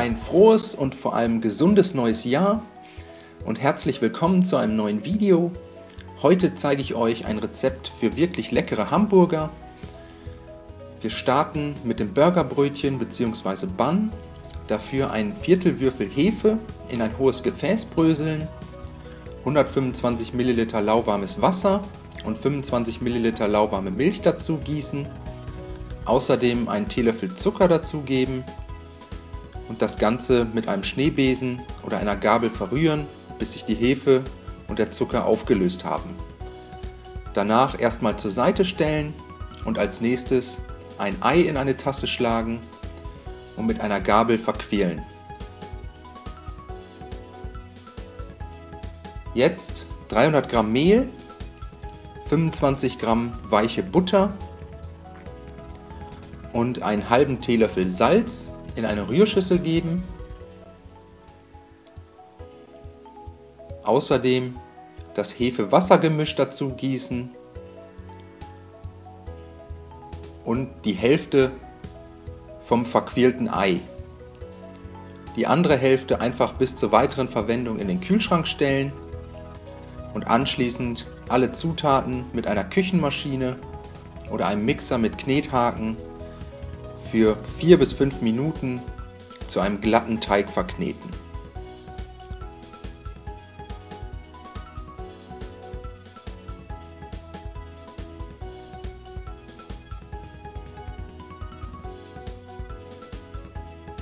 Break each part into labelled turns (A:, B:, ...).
A: ein frohes und vor allem gesundes neues Jahr und herzlich willkommen zu einem neuen Video. Heute zeige ich euch ein Rezept für wirklich leckere Hamburger. Wir starten mit dem Burgerbrötchen bzw. Bun. Dafür einen Viertelwürfel Hefe in ein hohes Gefäß bröseln, 125 ml lauwarmes Wasser und 25 ml lauwarme Milch dazu gießen. Außerdem einen Teelöffel Zucker dazugeben und das Ganze mit einem Schneebesen oder einer Gabel verrühren, bis sich die Hefe und der Zucker aufgelöst haben. Danach erstmal zur Seite stellen und als nächstes ein Ei in eine Tasse schlagen und mit einer Gabel verquirlen. Jetzt 300 Gramm Mehl, 25 Gramm weiche Butter und einen halben Teelöffel Salz in eine Rührschüssel geben. Außerdem das Hefe-Wasser-Gemisch dazu gießen und die Hälfte vom verquirlten Ei. Die andere Hälfte einfach bis zur weiteren Verwendung in den Kühlschrank stellen und anschließend alle Zutaten mit einer Küchenmaschine oder einem Mixer mit Knethaken für 4 bis 5 Minuten zu einem glatten Teig verkneten.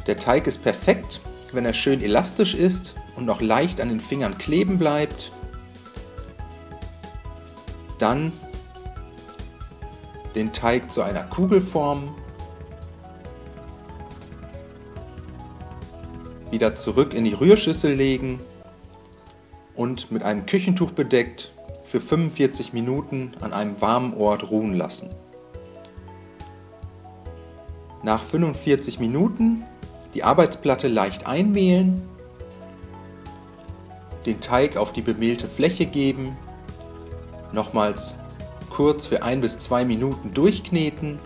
A: Der Teig ist perfekt, wenn er schön elastisch ist und noch leicht an den Fingern kleben bleibt. Dann den Teig zu einer Kugel formen, wieder zurück in die Rührschüssel legen und mit einem Küchentuch bedeckt für 45 Minuten an einem warmen Ort ruhen lassen. Nach 45 Minuten die Arbeitsplatte leicht einmehlen, den Teig auf die bemehlte Fläche geben, nochmals kurz für 1 bis 2 Minuten durchkneten,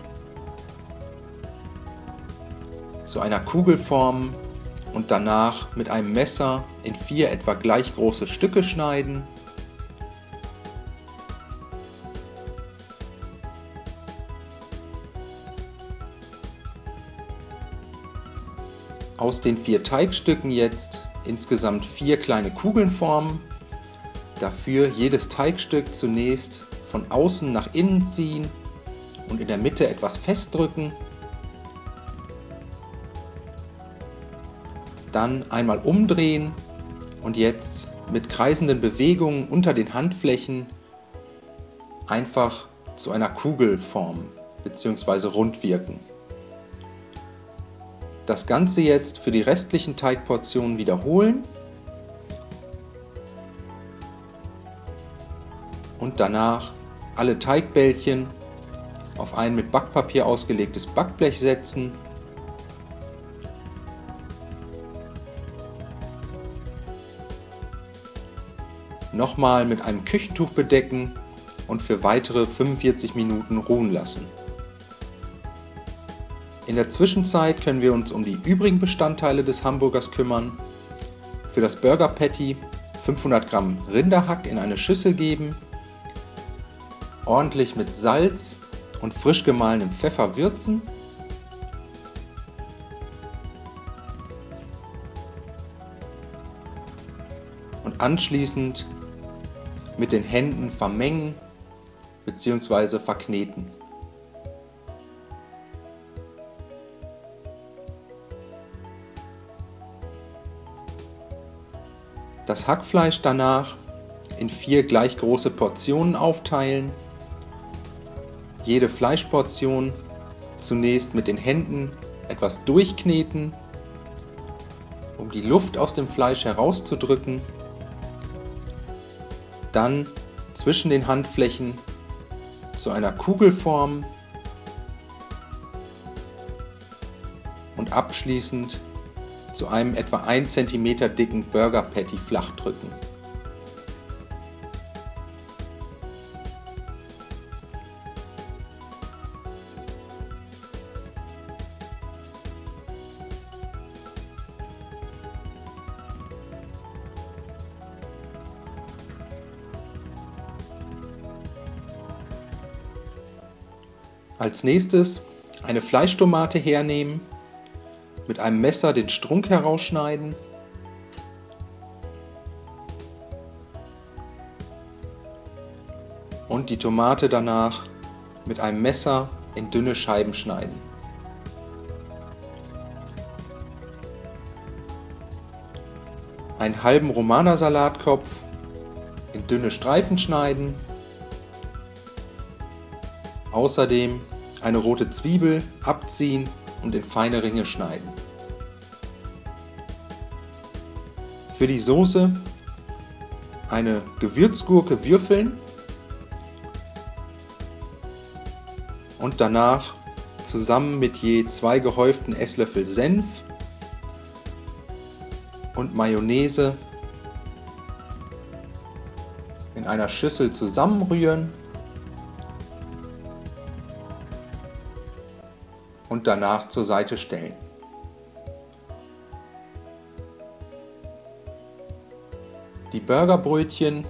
A: zu einer Kugel formen und danach mit einem Messer in 4 etwa gleich große Stücke schneiden. Aus den 4 Teigstücken jetzt insgesamt 4 kleine Kugeln formen. Dafür jedes Teigstück zunächst von außen nach innen ziehen und in der Mitte etwas festdrücken. Dann einmal umdrehen und jetzt mit kreisenden Bewegungen unter den Handflächen einfach zu einer Kugel formen bzw. rund wirken. Das Ganze jetzt für die restlichen Teigportionen wiederholen und danach alle Teigbällchen auf ein mit Backpapier ausgelegtes Backblech setzen. Nochmal mit einem Küchentuch bedecken und für weitere 45 Minuten ruhen lassen. In der Zwischenzeit können wir uns um die übrigen Bestandteile des Hamburgers kümmern. Für das Burger Patty 500 Gramm Rinderhack in eine Schüssel geben, ordentlich mit Salz und frisch gemahlenem Pfeffer würzen. Und anschließend mit den Händen vermengen bzw. verkneten. Das Hackfleisch danach in 4 gleich große Portionen aufteilen. Jede Fleischportion zunächst mit den Händen etwas durchkneten, um die Luft aus dem Fleisch herauszudrücken. Dann zwischen den Handflächen zu einer Kugel formen und abschließend zu einem etwa 1 cm dicken Burger Patty flach drücken. Als nächstes eine Fleischtomate hernehmen, mit einem Messer den Strunk herausschneiden und die Tomate danach mit einem Messer in dünne Scheiben schneiden. Einen halben Romana-Salatkopf in dünne Streifen schneiden. Außerdem eine rote Zwiebel abziehen und in feine Ringe schneiden. Für die Soße eine Gewürzgurke würfeln und danach zusammen mit je 2 gehäuften Esslöffel Senf und Mayonnaise in einer Schüssel zusammenrühren und danach zur Seite stellen. Die Burgerbrötchen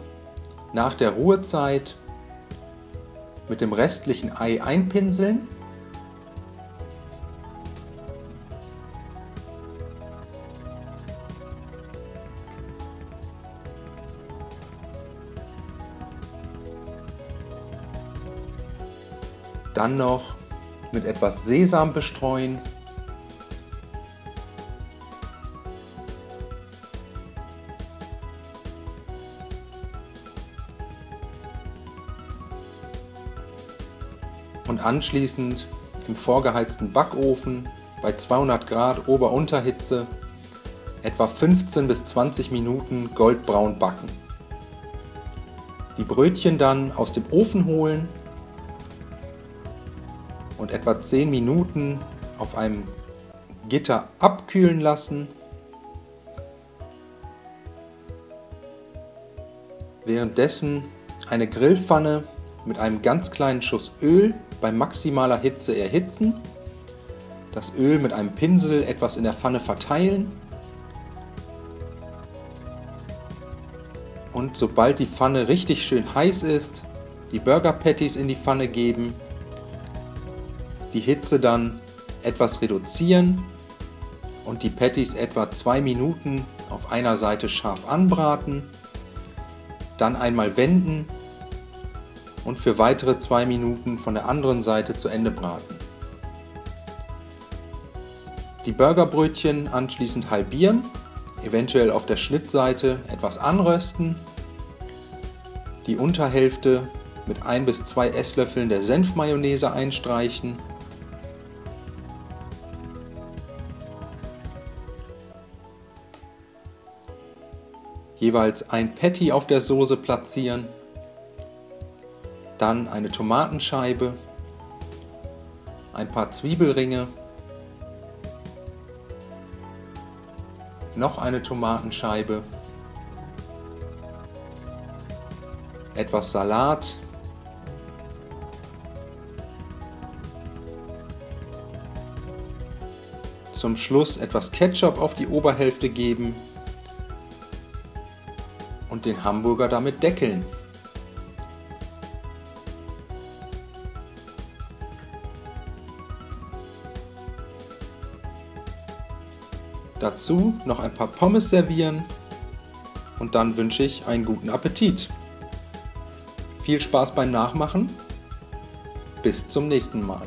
A: nach der Ruhezeit mit dem restlichen Ei einpinseln . Dann noch mit etwas Sesam bestreuen . Und anschließend im vorgeheizten Backofen bei 200 Grad Ober-Unterhitze etwa 15 bis 20 Minuten goldbraun backen. Die Brötchen dann aus dem Ofen holen und etwa 10 Minuten auf einem Gitter abkühlen lassen. Währenddessen eine Grillpfanne mit einem ganz kleinen Schuss Öl bei maximaler Hitze erhitzen, das Öl mit einem Pinsel etwas in der Pfanne verteilen und sobald die Pfanne richtig schön heiß ist, die Burger Patties in die Pfanne geben, die Hitze dann etwas reduzieren und die Patties etwa 2 Minuten auf einer Seite scharf anbraten, dann einmal wenden und für weitere 2 Minuten von der anderen Seite zu Ende braten. Die Burgerbrötchen anschließend halbieren, eventuell auf der Schnittseite etwas anrösten, die Unterhälfte mit 1 bis 2 Esslöffeln der Senfmayonnaise einstreichen, jeweils ein Patty auf der Soße platzieren, dann eine Tomatenscheibe, ein paar Zwiebelringe, noch eine Tomatenscheibe, etwas Salat, zum Schluss etwas Ketchup auf die Oberhälfte geben und den Hamburger damit deckeln. Dazu noch ein paar Pommes servieren und dann wünsche ich einen guten Appetit. Viel Spaß beim Nachmachen. Bis zum nächsten Mal.